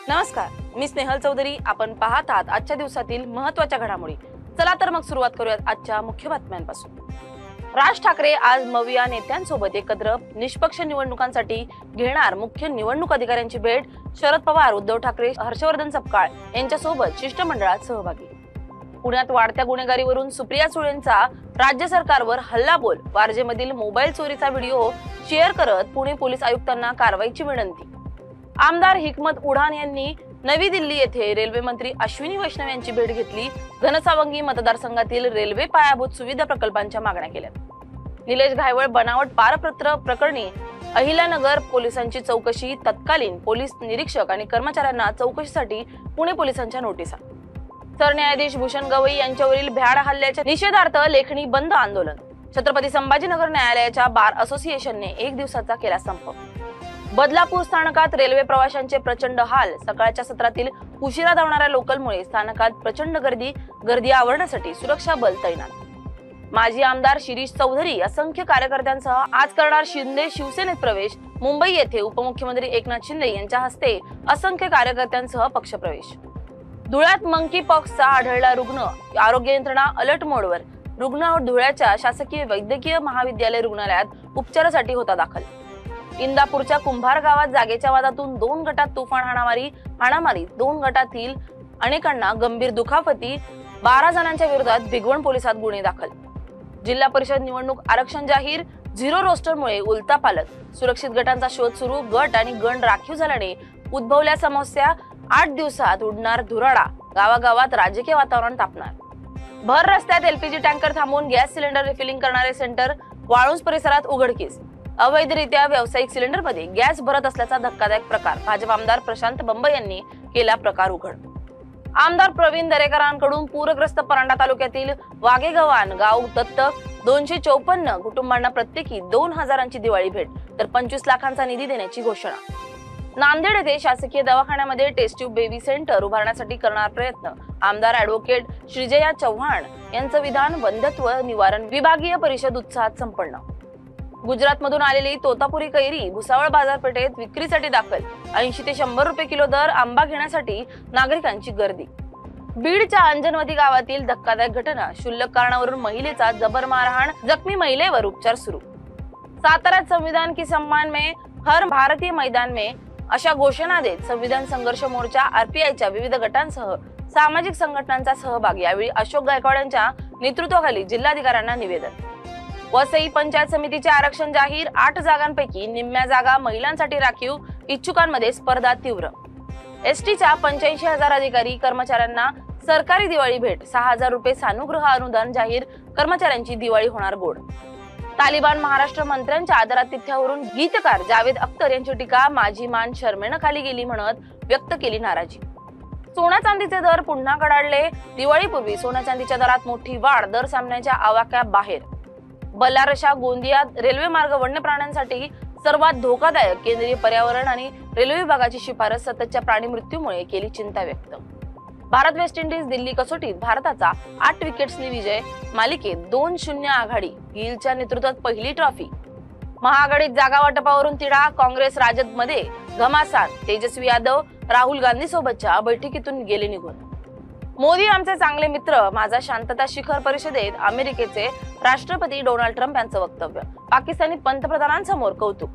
नमस्कार, मी स्नेहल चौधरी. आपण पाहत आहात आजच्या दिवसातील महत्त्वाच्या घडामोडी. चला तर मग सुरुवात करूयात आजच्या मुख्य बातम्यांपासून. राज ठाकरे आज मविया नेत्यांसोबत एकत्र निष्पक्ष निवडणुकांसाठी घेणार मुख्य निवडणूक अधिकाऱ्यांची भेट. शरद पवार, उद्धव ठाकरे, हर्षवर्धन सपकाळ यांच्यासोबत शिष्टमंडळात सहभागी. पुण्यात वाढत्या गुन्हेगारीवरून सुप्रिया सुळेंचा राज्य सरकारवर हल्लाबोल. वारजेमधील मोबाईल चोरीचा व्हिडिओ शेअर करत पुणे पोलीस आयुक्तांना कारवाईची विनंती. आमदार हिकमत उडान यांनी नवी दिल्ली येथे रेल्वे मंत्री अश्विनी वैष्णव यांची भेट घेतली. घनसावंगी मतदारसंघातील रेल्वे पायाभूत सुविधा प्रकल्पांच्या मागण्या केल्या. निलेश घायवळ बनावट पारपत्र प्रकरणी अहिल्यानगर पोलिसांची चौकशी. तत्कालीन पोलीस निरीक्षक आणि कर्मचाऱ्यांना चौकशीसाठी पुणे पोलिसांच्या नोटिसा. सरन्यायाधीश भूषण गवई यांच्यावरील भ्याड हल्ल्याच्या निषेधार्थ लेखणी बंद आंदोलन. छत्रपती संभाजीनगर न्यायालयाच्या बार असोसिएशनने 1 दिवसाचा केला संप. बदलापूर स्थानकात रेल्वे प्रवाशांचे प्रचंड हाल. सकाळच्या सत्रातील उशिरा धावणाऱ्या लोकलमुळे स्थानकात प्रचंड गर्दी आवरण्यासाठी सुरक्षा बल तैनात. माजी आमदार शिरीष चौधरी असंख्य कार्यकर्त्यांसह आज करणार शिंदे शिवसेनेत प्रवेश. मुंबई येथे उपमुख्यमंत्री एकनाथ शिंदे यांच्या हस्ते असंख्य कार्यकर्त्यांसह पक्षप्रवेश. धुळ्यात मंकी पॉक्सचा आढळला रुग्ण. आरोग्य यंत्रणा अलर्ट मोडवर. रुग्ण धुळ्याच्या शासकीय वैद्यकीय महाविद्यालय रुग्णालयात उपचारासाठी होता दाखल. इंदापूरच्या कुंभार गावात जागेच्या वादातून 2 गटात तुफान हाणामारी. 2 गटातील अनेकांना गंभीर दुखापती. 12 जणांच्या विरोधात भिगवण पोलिसात गुन्हे दाखल. जिल्हा परिषद निवडणूक आरक्षण जाहीर. 0 रोस्टरमुळे उलथापालथ. सुरक्षित गटांचा शोध सुरू. गट आणि गण राखीव झाल्याने उद्भवल्या समस्या. 8 दिवसात उडणार धुराळा. गावागावात राजकीय वातावरण तापणार. भर रस्त्यात एलपीजी टँकर थांबवून गॅस सिलेंडर रिफिलिंग करणारे सेंटर. वाळूंज परिसरात उघडकीस. अवैधरित्या व्यावसायिक सिलेंडरमध्ये गॅस भरत असल्याचा धक्कादायक प्रकार. भाजप आमदार प्रशांत बंब यांनी केला प्रकार उघड. आमदार प्रवीण दरेकरांकडून पूरग्रस्त परांडा तालुक्यातील वाघेगव्हाण गाव दत्तक. 254 कुटुंबांना प्रत्येकी 2,000ची दिवाळी भेट तर 25 लाखांचा निधी देण्याची घोषणा. नांदेड येथे शासकीय दवाखान्यामध्ये टेस्ट ट्यूब बेबी सेंटर उभारण्यासाठी करणार प्रयत्न. आमदार ॲडव्होकेट श्रीजया चव्हाण यांचं विधान. वंध्यत्व निवारण विभागीय परिषद उत्साहात संपन्न. गुजरातमधून आलेली तोतापुरी कैरी भुसावळ बाजारपेठेत विक्रीसाठी दाखल. 80 ते 100 रुपये किलो दर. आंबा घेण्यासाठी नागरिकांची गर्दी. बीडच्या अंजनवती गावातील धक्कादायक घटना. क्षुल्लक कारणावरून महिलेचा जबर मारहाण. जखमी महिलेवर उपचार सुरू. साताऱ्यात संविधान की सम्मान में हर भारतीय मैदान में अशा घोषणा देत संविधान संघर्ष मोर्चा, आरपीआयच्या विविध गटांसह सामाजिक संघटनांचा सहभाग. यावेळी अशोक गायकवाड यांच्या नेतृत्वाखाली जिल्हाधिकाऱ्यांना निवेदन. वसई पंचायत समितीचे आरक्षण जाहीर. 8 जागांपैकी निम्म्या जागा महिलांसाठी राखीव. इच्छुकांमध्ये स्पर्धा तीव्र. एसटीच्या 85,000 अधिकारी कर्मचाऱ्यांना सरकारी दिवाळी भेट. 6,000 रुपये सानुग्रह अनुदान जाहीर. कर्मचाऱ्यांची दिवाळी होणार गोड. तालिबान महाराष्ट्र मंत्र्यांच्या आदरातिथ्यावरून गीतकार जावेद अख्तर यांची टीका. माझी मान शर्मेनं खाली गेली म्हणत व्यक्त केली नाराजी. सोन्या चांदीचे दर पुन्हा कडाडले. दिवाळीपूर्वी सोन्या चांदीच्या दरात मोठी वाढ. दर सामन्याच्या आवाक्या बाहेर. बल्लारशा गोंदिया रेल्वे मार्ग वन्य प्राण्यांसाठी सर्वात धोकादायक. केंद्रीय पर्यावरण आणि रेल्वे विभागाची शिफारस. सततच्या प्राणी मृत्यूमुळे केली चिंता व्यक्त. भारत वेस्ट इंडिज दिल्ली कसोटीत भारताचा 8 विकेट्सनी विजय. मालिकेत 2-0 आघाडी. गिलच्या नेतृत्वात पहिली ट्रॉफी. महाआघाडीत जागा वाटपावरून तिढा. काँग्रेस राजद मध्ये घमासान. तेजस्वी यादव राहुल गांधी सोबतच्या बैठकीतून गेले निघून. मोदी आमचे चांगले मित्र. माझा शांतता शिखर परिषदेत अमेरिकेचे राष्ट्रपती डोनाल्ड ट्रम्प यांचं वक्तव्य. पाकिस्तानी पंतप्रधानांसमोर कौतुक.